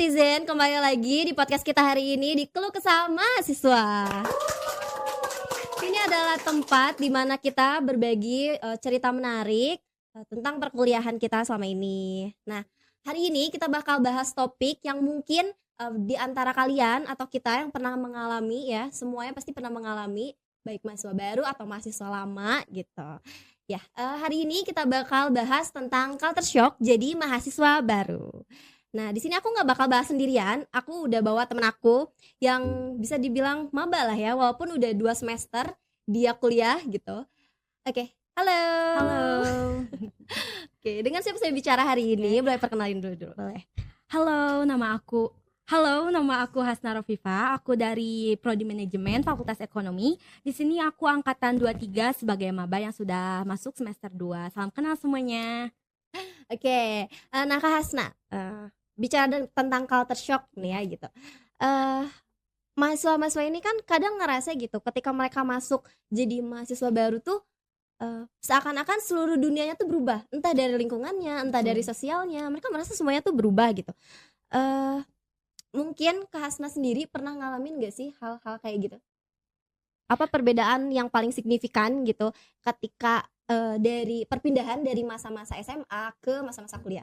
Netizen, kembali lagi di podcast kita hari ini di Keluh Kesah Mahasiswa. Ini adalah tempat di mana kita berbagi cerita menarik tentang perkuliahan kita selama ini. Nah, hari ini kita bakal bahas topik yang mungkin di antara kalian atau kita yang pernah mengalami ya, semuanya pasti pernah mengalami, baik mahasiswa baru atau mahasiswa lama gitu. Ya, hari ini kita bakal bahas tentang culture shock jadi mahasiswa baru. Nah, di sini aku nggak bakal bahas sendirian. Aku udah bawa temen aku yang bisa dibilang maba lah ya, walaupun udah 2 semester dia kuliah gitu. Oke, halo. Halo. Oke, dengan siapa saya bicara hari ini? Boleh perkenalin dulu. Boleh. Halo, nama aku Hasna Rofifa. Aku dari Prodi Manajemen Fakultas Ekonomi. Di sini aku angkatan 23 sebagai maba yang sudah masuk semester 2. Salam kenal semuanya. Oke, nah Kak Hasna, bicara tentang culture shock nih ya gitu. Mahasiswa-mahasiswa ini kan kadang ngerasa gitu ketika mereka masuk jadi mahasiswa baru tuh seakan-akan seluruh dunianya tuh berubah, entah dari lingkungannya, entah dari sosialnya, mereka merasa semuanya tuh berubah gitu. Mungkin Kak Hasna sendiri pernah ngalamin gak sih hal-hal kayak gitu? Apa perbedaan yang paling signifikan gitu ketika dari perpindahan dari masa-masa SMA ke masa-masa kuliah?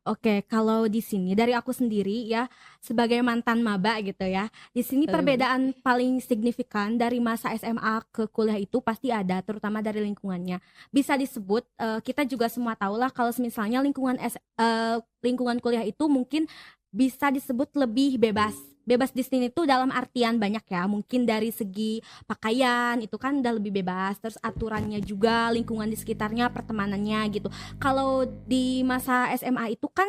Oke, kalau di sini dari aku sendiri ya sebagai mantan maba gitu ya. Di sini perbedaan paling signifikan dari masa SMA ke kuliah itu pasti ada, terutama dari lingkungannya. Bisa disebut kita juga semua tahu lah kalau misalnya lingkungan kuliah itu mungkin bisa disebut lebih bebas. Bebas di sini tuh dalam artian banyak ya, mungkin dari segi pakaian itu kan udah lebih bebas, terus aturannya juga, lingkungan di sekitarnya, pertemanannya gitu. Kalau di masa SMA itu kan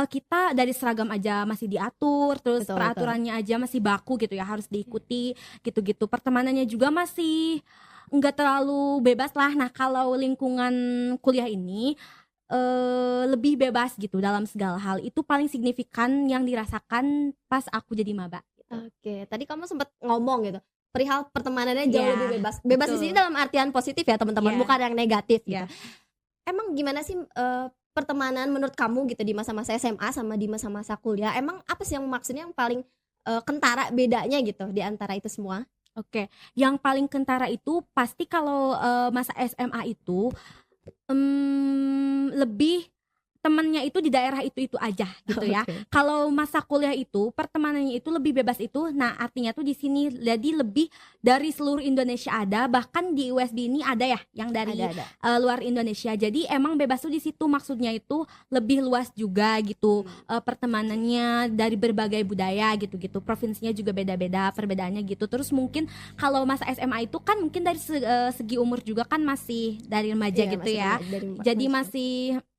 kita dari seragam aja masih diatur, terus Betul. peraturannya aja masih baku gitu ya, harus diikuti gitu-gitu. Pertemanannya juga masih nggak terlalu bebas lah. Nah, kalau lingkungan kuliah ini lebih bebas gitu dalam segala hal. Itu paling signifikan yang dirasakan pas aku jadi maba gitu. Oke, tadi kamu sempat ngomong gitu, perihal pertemanannya jauh lebih bebas. Bebas di betul. sini dalam artian positif ya teman-teman, Iya. bukan yang negatif gitu. Iya. Emang gimana sih pertemanan menurut kamu gitu di masa-masa SMA sama di masa-masa kuliah? Emang apa sih yang maksudnya yang paling kentara bedanya gitu di antara itu semua? Oke, yang paling kentara itu pasti kalau masa SMA itu lebih temannya itu di daerah itu aja gitu ya. Oke. Kalau masa kuliah itu pertemanannya itu lebih bebas itu. Nah, artinya tuh di sini jadi lebih dari seluruh Indonesia ada, bahkan di USD ini ada ya yang dari Ada. luar Indonesia. Jadi emang bebas tuh di situ, maksudnya itu lebih luas juga gitu. Pertemanannya dari berbagai budaya gitu-gitu. Provinsinya juga beda-beda perbedaannya gitu. Terus mungkin kalau masa SMA itu kan mungkin dari segi umur juga kan masih dari remaja Iya, gitu masih ya. Jadi masih. masih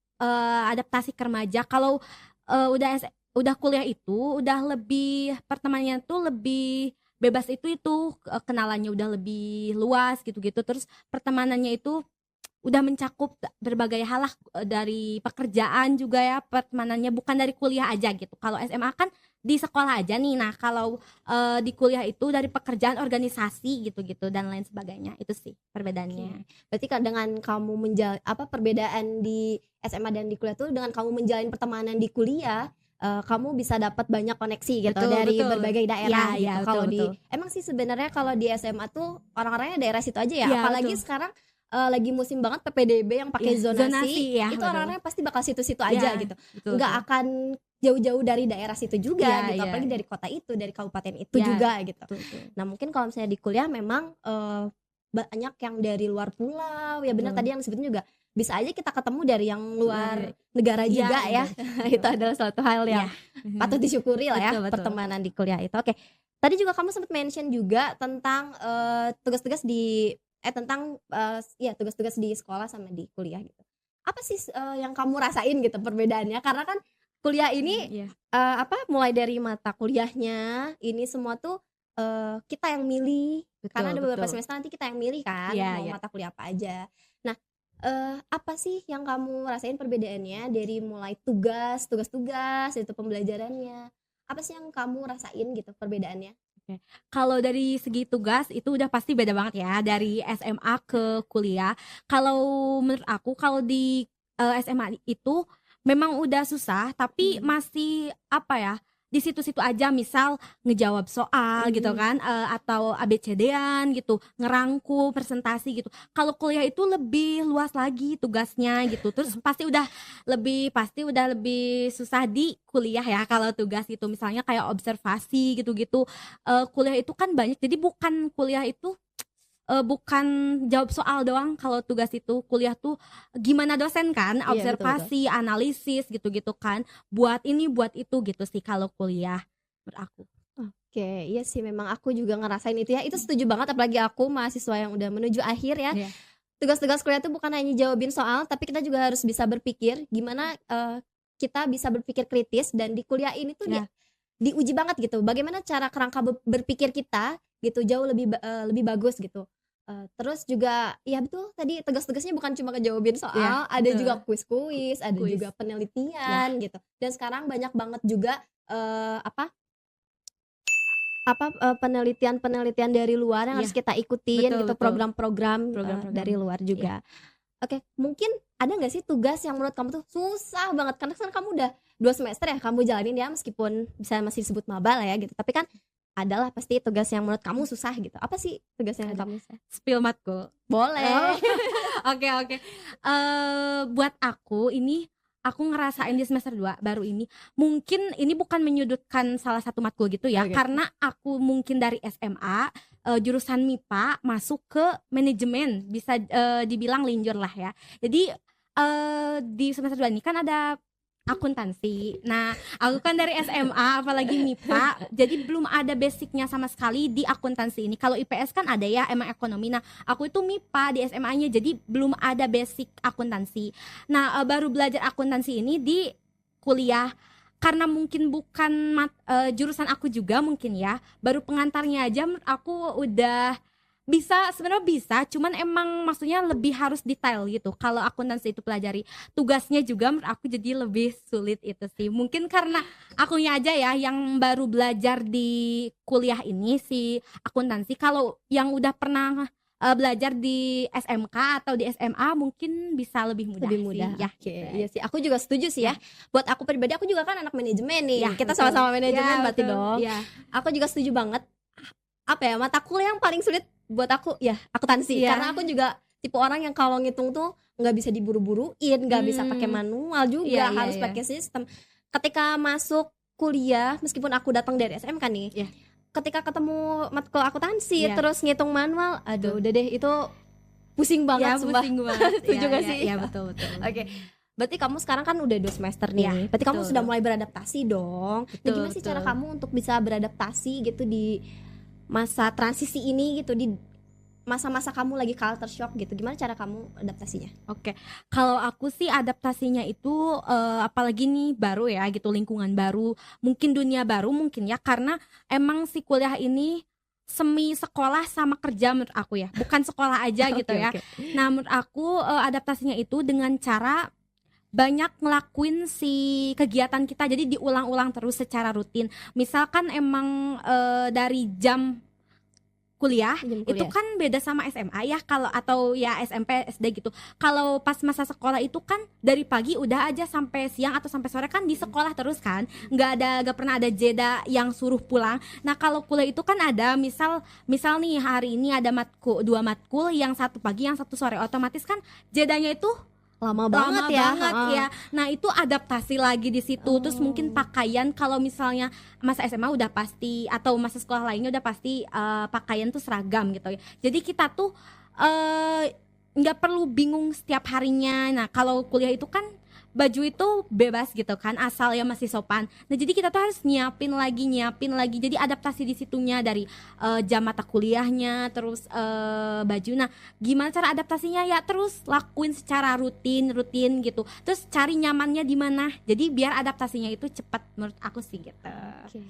adaptasi ke remaja. Kalau udah kuliah itu udah lebih pertemanannya tuh lebih bebas itu kenalannya udah lebih luas gitu-gitu. Terus pertemanannya itu udah mencakup berbagai hal lah, dari pekerjaan juga ya pertemanannya, bukan dari kuliah aja gitu. Kalau SMA kan di sekolah aja nih. Nah, kalau di kuliah itu dari pekerjaan, organisasi gitu-gitu dan lain sebagainya. Itu sih perbedaannya. Berarti dengan kamu perbedaan di SMA dan di kuliah tuh dengan kamu menjalin pertemanan di kuliah, kamu bisa dapat banyak koneksi gitu dari berbagai daerah gitu. Iya, Kalau betul. emang sih sebenarnya kalau di SMA tuh orang-orangnya daerah situ aja ya. Iya, Apalagi betul. sekarang lagi musim banget PPDB yang pakai zonasi, ya, itu betul. orang-orangnya pasti bakal situ-situ aja Iya, gitu. betul, Nggak betul. akan jauh-jauh dari daerah situ juga Iya, gitu. iya. Apalagi dari kota itu, dari kabupaten itu Iya, juga gitu. betul. Nah, mungkin kalau misalnya di kuliah memang banyak yang dari luar pulau. Ya benar Betul. tadi yang disebutin juga. Bisa aja kita ketemu dari yang luar negara Iya, juga ya. betul. Itu adalah suatu hal yang patut disyukuri lah ya, Betul. pertemanan di kuliah itu. Oke. Tadi juga kamu sempat mention juga tentang tugas-tugas tugas-tugas di sekolah sama di kuliah gitu. Apa sih yang kamu rasain gitu perbedaannya? Karena kan kuliah ini mulai dari mata kuliahnya ini semua tuh kita yang milih. Karena ada beberapa semester nanti kita yang milih kan mau mata kuliah apa aja. Nah, apa sih yang kamu rasain perbedaannya dari mulai tugas-tugas itu pembelajarannya? Apa sih yang kamu rasain gitu perbedaannya? Oke. Kalau dari segi tugas itu udah pasti beda banget ya dari SMA ke kuliah. Kalau menurut aku kalau di SMA itu memang udah susah tapi masih apa ya, di situ-situ aja, misal ngejawab soal gitu kan, atau ABCD-an gitu, ngerangkum presentasi gitu. Kalau kuliah itu lebih luas lagi tugasnya gitu, terus pasti udah lebih susah di kuliah ya kalau tugas itu, misalnya kayak observasi gitu-gitu. Kuliah itu kan banyak, jadi bukan kuliah itu bukan jawab soal doang. Kalau tugas itu kuliah tuh gimana dosen kan, Iya, betul, betul. observasi, analisis gitu-gitu kan, buat ini buat itu gitu sih kalau kuliah menurut aku. Oke, iya sih memang aku juga ngerasain itu ya. Itu setuju banget, apalagi aku mahasiswa yang udah menuju akhir ya. Iya. Tugas-tugas kuliah tuh bukan hanya jawabin soal, tapi kita juga harus bisa berpikir gimana kita bisa berpikir kritis, dan di kuliah ini tuh Iya. diuji banget gitu. Bagaimana cara kerangka berpikir kita gitu jauh lebih bagus gitu. Terus juga ya betul tadi, tugas-tugasnya bukan cuma ngejawabin soal, Iya, ada betul. juga kuis-kuis, ada Kuis. juga penelitian gitu. Dan sekarang banyak banget juga penelitian-penelitian dari luar yang Iya, harus kita ikutin betul, gitu, betul. program-program Program-program. dari luar juga. Oke, mungkin ada nggak sih tugas yang menurut kamu tuh susah banget? Karena kan kamu udah 2 semester ya kamu jalanin ya, meskipun bisa masih disebut maba lah ya gitu. Tapi kan adalah pasti tugas yang menurut kamu susah gitu. Apa sih tugas yang menurut kamu susah? Spill matkul. Boleh. Oke. Buat aku ini, aku ngerasain di semester 2 baru ini, mungkin ini bukan menyudutkan salah satu matkul gitu ya, Oke. karena aku mungkin dari SMA jurusan MIPA masuk ke manajemen, bisa dibilang linjur lah ya. Jadi di semester 2 ini kan ada akuntansi. Nah, aku kan dari SMA apalagi MIPA, jadi belum ada basicnya sama sekali di akuntansi ini. Kalau IPS kan ada ya, emang ekonomi. Nah, aku itu MIPA di SMA-nya, jadi belum ada basic akuntansi. Nah, baru belajar akuntansi ini di kuliah, karena mungkin bukan jurusan aku juga mungkin ya. Baru pengantarnya aja menurut aku udah sebenarnya bisa, cuman emang maksudnya lebih harus detail gitu. Kalau akuntansi itu pelajari tugasnya juga menurut aku jadi lebih sulit itu sih. Mungkin karena akunya aja ya yang baru belajar di kuliah ini si akuntansi. Kalau yang udah pernah belajar di SMK atau di SMA mungkin bisa lebih mudah, Lebih mudah. sih ya. Oke, iya sih. Aku juga setuju sih ya. Buat aku pribadi, aku juga kan anak manajemen nih. Ya, Kita betul. sama-sama manajemen Ya, berarti betul. dong. Ya. Aku juga setuju banget. Apa ya, mata kuliah yang paling sulit buat aku ya akuntansi. Iya. Karena aku juga tipe orang yang kalau ngitung tuh nggak bisa diburu-buruin, nggak bisa pakai manual juga, Iya, harus iya. pakai sistem. Ketika masuk kuliah, meskipun aku datang dari SMK nih, Iya. ketika ketemu matkul akuntansi Iya. terus ngitung manual, aduh Betul. udah deh, itu pusing banget Ya, sumpah. pusing banget. Setuju Iya, gak iya, sih? iya, betul. Oke. Berarti kamu sekarang kan udah 2 semester nih. Iya, Berarti kamu betul, sudah betul. mulai beradaptasi dong. Nah, Betul, gimana sih cara betul. kamu untuk bisa beradaptasi gitu di masa transisi ini gitu, di masa-masa kamu lagi culture shock gitu? Gimana cara kamu adaptasinya? Oke, kalau aku sih adaptasinya itu apalagi nih baru ya gitu, lingkungan baru, mungkin dunia baru mungkin ya, karena emang si kuliah ini semi sekolah sama kerja menurut aku ya, bukan sekolah aja gitu Oke, ya. oke. Nah, menurut aku adaptasinya itu dengan cara banyak ngelakuin si kegiatan kita, jadi diulang-ulang terus secara rutin. Misalkan emang dari jam kuliah Jam itu kuliah. kan beda sama SMA ya, kalau atau ya SMP SD gitu. Kalau pas masa sekolah itu kan dari pagi udah aja sampai siang atau sampai sore kan di sekolah terus kan, nggak pernah ada jeda yang suruh pulang. Nah, kalau kuliah itu kan ada misal nih hari ini ada dua matkul, yang satu pagi yang satu sore, otomatis kan jedanya itu Lama banget ya. ya. Nah, itu adaptasi lagi di situ. Terus mungkin pakaian, kalau misalnya masa SMA udah pasti, atau masa sekolah lainnya udah pasti pakaian tuh seragam gitu ya. Jadi kita tuh nggak perlu bingung setiap harinya. Nah, kalau kuliah itu kan baju itu bebas gitu kan, asal ya masih sopan. Nah, jadi kita tuh harus nyiapin lagi. Jadi adaptasi di situnya dari jam mata kuliahnya, terus baju. Nah, gimana cara adaptasinya ya? Terus lakuin secara rutin gitu. Terus cari nyamannya di mana. Jadi biar adaptasinya itu cepat menurut aku sih gitu. Oke.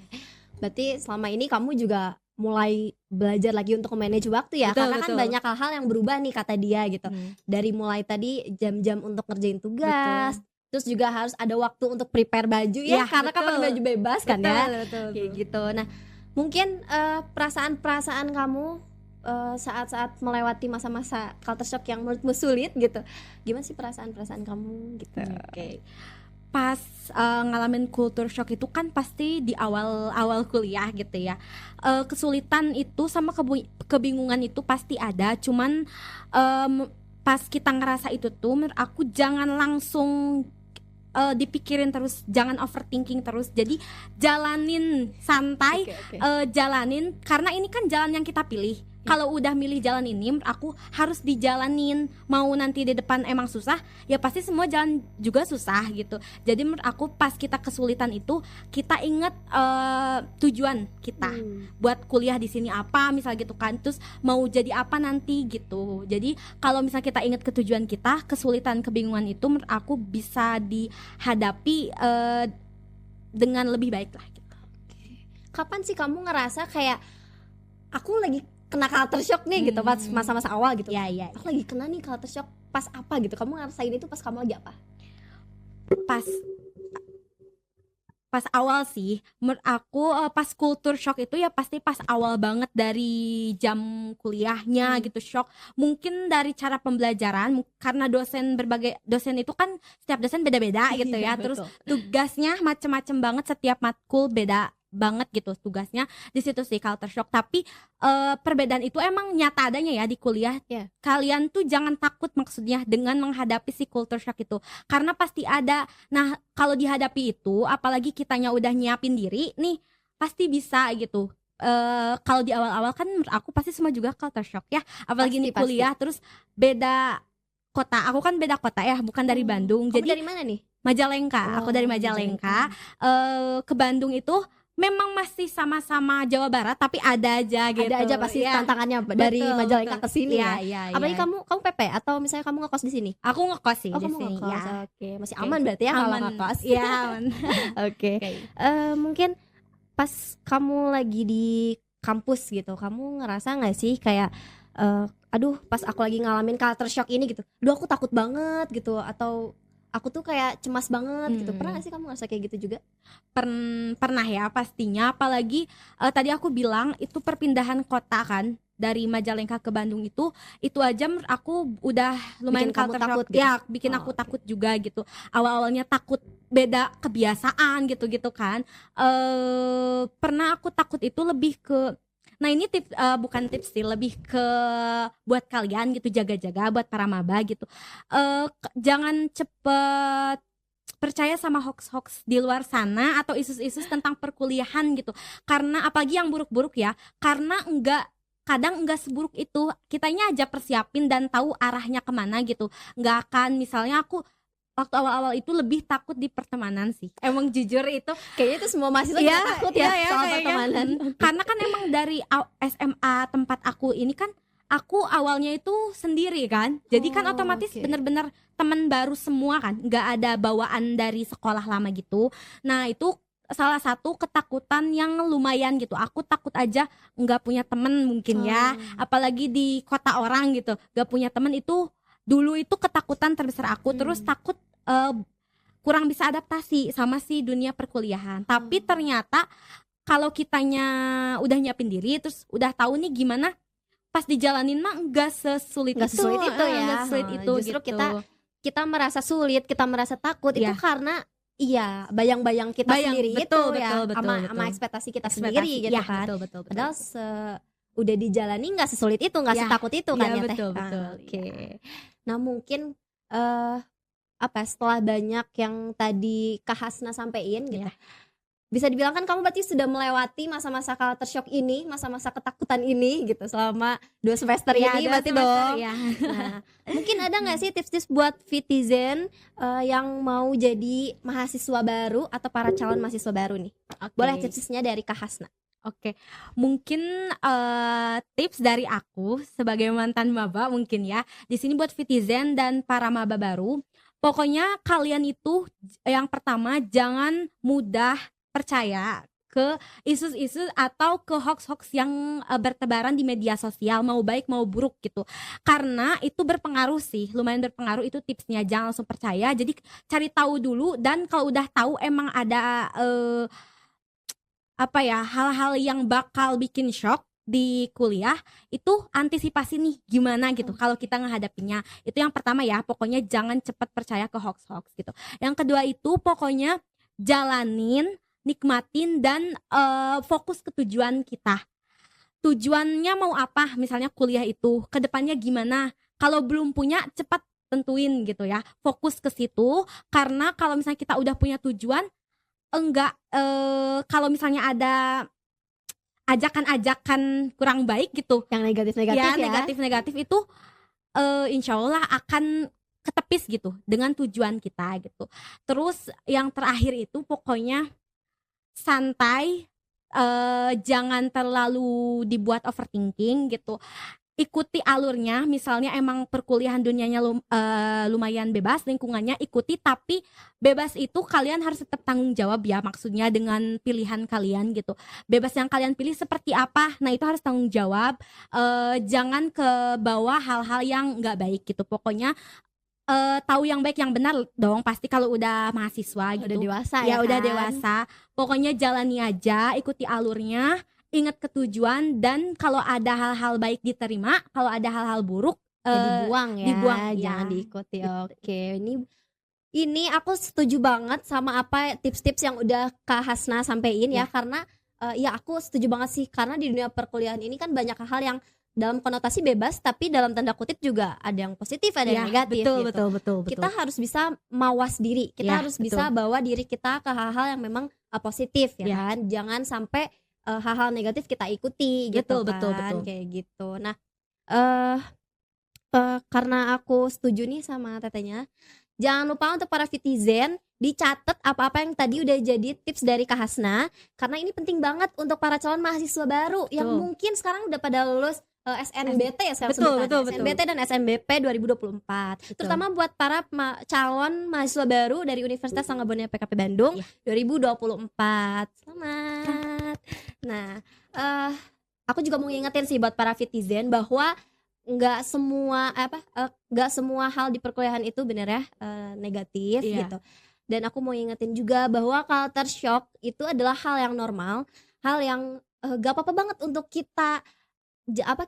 Berarti selama ini kamu juga mulai belajar lagi untuk manage waktu ya. Betul, Karena kan betul. banyak hal-hal yang berubah nih kata dia gitu. Dari mulai tadi jam-jam untuk ngerjain tugas, terus juga harus ada waktu untuk prepare baju ya, Iya, karena kan betul. pakai baju bebas kan ya. Betul. Kayak gitu. Nah, mungkin perasaan-perasaan kamu saat-saat melewati masa-masa culture shock yang menurutmu sulit gitu, gimana sih perasaan-perasaan kamu gitu? Oke. pas ngalamin culture shock itu kan pasti di awal kuliah gitu ya. Kesulitan itu sama kebingungan itu pasti ada, cuman pas kita ngerasa itu tuh menurut aku jangan langsung dipikirin terus, jangan overthinking terus. Jadi jalanin santai. Jalanin karena ini kan jalan yang kita pilih. Kalau udah milih jalan ini, menurut aku harus dijalanin. Mau nanti di depan emang susah, ya pasti semua jalan juga susah gitu. Jadi menurut aku pas kita kesulitan itu, kita inget tujuan kita buat kuliah di sini apa, misal gitu kan. Terus mau jadi apa nanti gitu. Jadi kalau misal kita inget ke tujuan kita, kesulitan, kebingungan itu menurut aku bisa dihadapi dengan lebih baik lah gitu. Kapan sih kamu ngerasa kayak aku lagi kena culture shock nih gitu, pas masa-masa awal gitu? Iya. Aku lagi kena nih culture shock pas apa gitu? Kamu ngerasain itu pas kamu lagi apa? Pas awal sih, menurut aku pas culture shock itu ya pasti pas awal banget dari jam kuliahnya gitu, shock. Mungkin dari cara pembelajaran, karena dosen itu kan setiap dosen beda-beda gitu ya. Terus tugasnya macem-macem banget, setiap matkul beda banget gitu tugasnya. Di situ sih culture shock. Tapi perbedaan itu emang nyata adanya ya di kuliah. Kalian tuh jangan takut maksudnya dengan menghadapi si culture shock itu, karena pasti ada. Nah kalau dihadapi itu, apalagi kitanya udah nyiapin diri nih, pasti bisa gitu. Kalau di awal-awal kan menurut aku pasti semua juga culture shock ya, apalagi Pasti, nih kuliah terus beda kota. Aku kan beda kota ya, bukan dari Bandung. Kamu Jadi dari mana nih? Majalengka. Aku dari Majalengka. Ke Bandung itu memang masih sama-sama Jawa Barat, tapi ada aja gitu. Ada aja pasti tantangannya dari Majalengka ke sini ya. Apalagi ya. kamu PP atau misalnya kamu ngekos di sini? Aku ngekos sih Oh, di kamu sini. ngekos. Ya. Oke, masih aman berarti ya kalau ngekos. Iya, aman. Oke. Mungkin pas kamu lagi di kampus gitu, kamu ngerasa nggak sih kayak aduh pas aku lagi ngalamin culture shock ini gitu, aduh aku takut banget gitu, atau aku tuh kayak cemas banget gitu. Pernah gak sih kamu ngerasa kayak gitu juga? Pernah ya pastinya, apalagi tadi aku bilang itu perpindahan kota kan, dari Majalengka ke Bandung itu aja menurut aku udah lumayan Bikin kamu culture takut shock gitu? ya, bikin aku takut juga gitu. Awalnya takut beda kebiasaan gitu kan. Pernah aku takut itu lebih ke, nah ini tips, bukan tips sih, lebih ke buat kalian gitu, jaga-jaga buat para maba gitu. Jangan cepet percaya sama hoax-hoax di luar sana atau isu-isu tentang perkuliahan gitu. Karena apalagi yang buruk-buruk ya, karena kadang enggak seburuk itu. Kitanya aja persiapin dan tahu arahnya kemana gitu. Enggak akan, misalnya aku waktu awal-awal itu lebih takut di pertemanan sih. Emang jujur itu kayaknya itu semua mahasiswa juga takut ya soal pertemanan. Karena kan emang dari SMA tempat aku ini kan, aku awalnya itu sendiri kan. Jadi kan otomatis bener-bener teman baru semua kan, nggak ada bawaan dari sekolah lama gitu. Nah itu salah satu ketakutan yang lumayan gitu. Aku takut aja nggak punya temen mungkin ya, apalagi di kota orang gitu, nggak punya temen. Itu dulu itu ketakutan terbesar aku. Terus takut kurang bisa adaptasi sama si dunia perkuliahan. Tapi ternyata kalau kitanya udah nyiapin diri, terus udah tahu nih gimana, pas dijalanin mah nggak sesulit itu ya. Justru gitu. kita merasa sulit, kita merasa takut itu karena bayang-bayang kita sendiri betul, itu betul, sama ekspektasi kita sendiri gitu kan. Betul. Padahal udah dijalani nggak sesulit itu, nggak setakut itu kan ya, betul. Oke. Nah mungkin setelah banyak yang tadi Kak Hasna sampein gitu, bisa dibilang kan kamu berarti sudah melewati masa-masa culture shock ini, masa-masa ketakutan ini gitu selama 2 semester ini berarti dong. Nah, mungkin ada nggak sih tips-tips buat Fitizen yang mau jadi mahasiswa baru atau para calon mahasiswa baru nih? Boleh tipsnya dari Kak Hasna. Oke, mungkin tips dari aku sebagai mantan maba mungkin ya. Di sini buat Fitizen dan para maba baru, pokoknya kalian itu yang pertama jangan mudah percaya ke isu-isu atau ke hoax-hoax yang bertebaran di media sosial, mau baik mau buruk gitu. Karena itu berpengaruh sih, lumayan berpengaruh. Itu tipsnya, jangan langsung percaya. Jadi cari tahu dulu, dan kalau udah tahu emang ada hal-hal yang bakal bikin shock, di kuliah itu antisipasi nih gimana gitu kalau kita ngehadapinya. Itu yang pertama ya, pokoknya jangan cepat percaya ke hoax-hoax gitu. Yang kedua itu pokoknya jalanin, nikmatin dan fokus ke tujuan kita. Tujuannya mau apa, misalnya kuliah itu kedepannya gimana. Kalau belum punya cepat tentuin gitu ya, fokus ke situ. Karena kalau misalnya kita udah punya tujuan, enggak kalau misalnya ada ajakan-ajakan kurang baik gitu, Yang negatif-negatif ya ya. negatif-negatif itu insya Allah akan ketepis gitu dengan tujuan kita gitu. Terus yang terakhir itu pokoknya santai, jangan terlalu dibuat overthinking gitu. Ikuti alurnya, misalnya emang perkuliahan dunianya lumayan bebas, lingkungannya ikuti, tapi bebas itu kalian harus tetap tanggung jawab ya, maksudnya dengan pilihan kalian gitu. Bebas yang kalian pilih seperti apa, nah itu harus tanggung jawab. Jangan ke bawah hal-hal yang nggak baik gitu. Pokoknya tahu yang baik yang benar dong pasti kalau udah mahasiswa gitu. Udah dewasa Ya ya udah kan? dewasa. Pokoknya jalani aja, ikuti alurnya, ingat ke tujuan, dan kalau ada hal-hal baik diterima, kalau ada hal-hal buruk Ya dibuang ya, dibuang, jangan ya. diikuti. Gitu. Oke, ini aku setuju banget sama apa tips-tips yang udah Kak Hasna sampein ya, Ya. karena ya aku setuju banget sih, karena di dunia perkuliahan ini kan banyak hal yang dalam konotasi bebas, tapi dalam tanda kutip juga ada yang positif, ada yang Ya, negatif betul, gitu. betul. Kita harus bisa mawas diri, kita Ya, harus betul. bisa bawa diri kita ke hal-hal yang memang positif ya Ya. kan, jangan sampai hal-hal negatif kita ikuti gitu Betul, kan, betul. kayak gitu. Nah, karena aku setuju nih sama tetenya, jangan lupa untuk para Fitizen dicatat apa-apa yang tadi udah jadi tips dari Kak Hasna, karena ini penting banget untuk para calon mahasiswa baru yang Betul. mungkin sekarang udah pada lulus SNBT ya sekarang Betul, sebutannya. betul, betul. SNBT dan SNBP 2024. Betul. Terutama buat para calon mahasiswa baru dari Universitas Sangabonia PKP Bandung 2024. Selamat. Nah, aku juga mau ngingetin sih buat para Fitizen bahwa nggak semua hal di perkuliahan itu benar ya negatif Iya. gitu. Dan aku mau ngingetin juga bahwa culture shock itu adalah hal yang normal, hal yang gak apa-apa banget untuk kita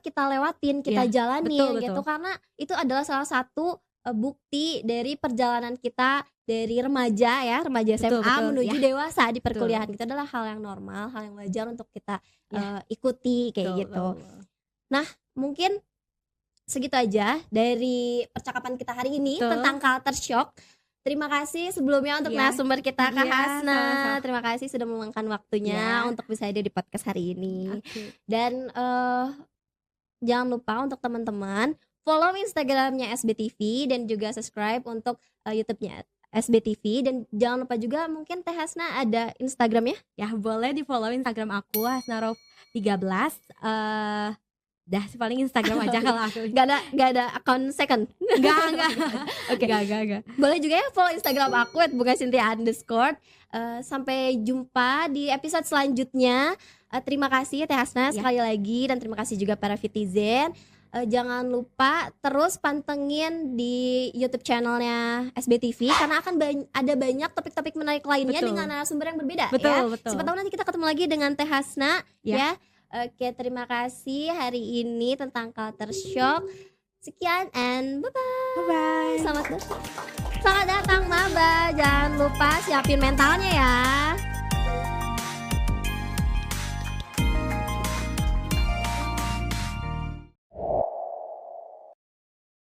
kita lewatin, kita Iya, jalanin betul, gitu, betul. karena itu adalah salah satu bukti dari perjalanan kita dari remaja ya, remaja Betul, SMA betul, menuju ya. dewasa di perkuliahan. Itu adalah hal yang normal, hal yang wajar untuk kita Ya. ikuti kayak Betul, gitu. betul. Mungkin segitu aja dari percakapan kita hari ini Betul. tentang culture shock. Terima kasih sebelumnya untuk Iya. narasumber kita Kak Iya, Hasna. sama-sama. Terima kasih sudah meluangkan waktunya Iya. untuk bisa hadir di podcast hari ini. Oke. Dan jangan lupa untuk teman-teman follow Instagramnya SBTV dan juga subscribe untuk YouTube-nya SBTV. Dan jangan lupa juga mungkin Teh Hasna ada Instagramnya. Ya boleh di follow Instagram aku Hasnarof13. Dah sih paling Instagram aja kalau aku. Gak ada akun second. Enggak. Oke. Enggak. Boleh juga ya follow Instagram aku @bungasintia_. Sampai jumpa di episode selanjutnya. Terima kasih Teh Hasna sekali lagi, dan terima kasih juga para Fitizen. Jangan lupa terus pantengin di YouTube channelnya SBTV, karena akan ada banyak topik-topik menarik lainnya Betul. dengan narasumber yang berbeda Betul, ya. betul. Siapa tahu nanti kita ketemu lagi dengan Teh Hasna ya. Ya. Oke, terima kasih hari ini tentang culture shock. Sekian and bye-bye. Bye-bye. Selamat datang Maba. Jangan lupa siapin mentalnya ya.